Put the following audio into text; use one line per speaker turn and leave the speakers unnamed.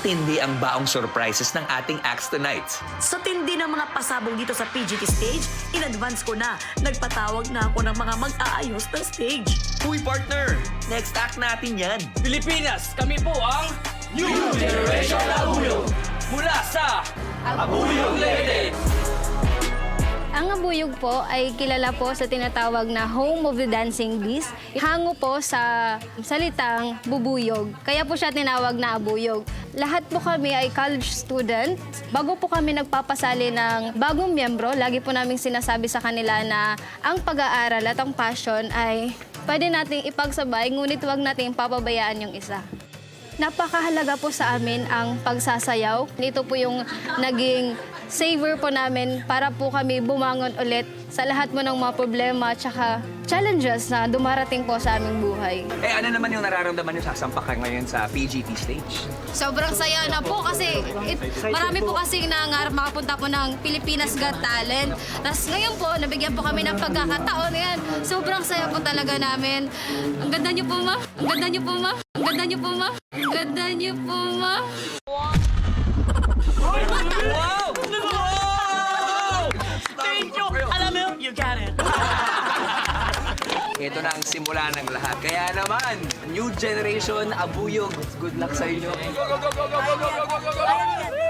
matindi ang baong surprises ng ating acts tonight.
Sa tindi ng mga pasabog dito sa PGT stage, in advance ko na, nagpatawag na ako ng mga mag-aayos ng stage.
Uy, partner! Next act natin yan.
Pilipinas, kami po ang New Generation Abuyog mula sa Abuyog Leyte.
Ang Abuyog po ay kilala po sa tinatawag na Home of the Dancing Beast. Hango po sa salitang bubuyog. Kaya po siya tinawag na Abuyog. Lahat po kami ay college student. Bago po kami nagpapasali ng bagong miyembro, lagi po naming sinasabi sa kanila na ang pag-aaral at ang passion ay pwede nating ipagsabay, ngunit huwag nating papabayaan yung isa. Napakahalaga po sa amin ang pagsasayaw. Ito po yung naging saver po namin para po kami bumangon ulit sa lahat mo ng mga problema at saka challenges na dumarating po sa aming buhay.
Eh, ano naman yung nararamdaman nyo sasampak ka ngayon sa PGT stage?
Sobrang saya na po kasi marami po kasing nangarap makapunta po ng Pilipinas Got Talent. Tapos ngayon po, nabigyan po kami ng pagkakataon. Yan. Sobrang saya po talaga namin. Ang ganda niyo po, ma. Ang ganda niyo po, ma. Ang ganda niyo po, ma. Ang ganda niyo po, ma.
Wow! Wow!
Thank you! Alam mo, you got it!
Ito na ang simula ng lahat. Kaya naman, New Generation Abuyog, good luck sa inyo.
Go, go, go, go, go, go, go, go, go, go!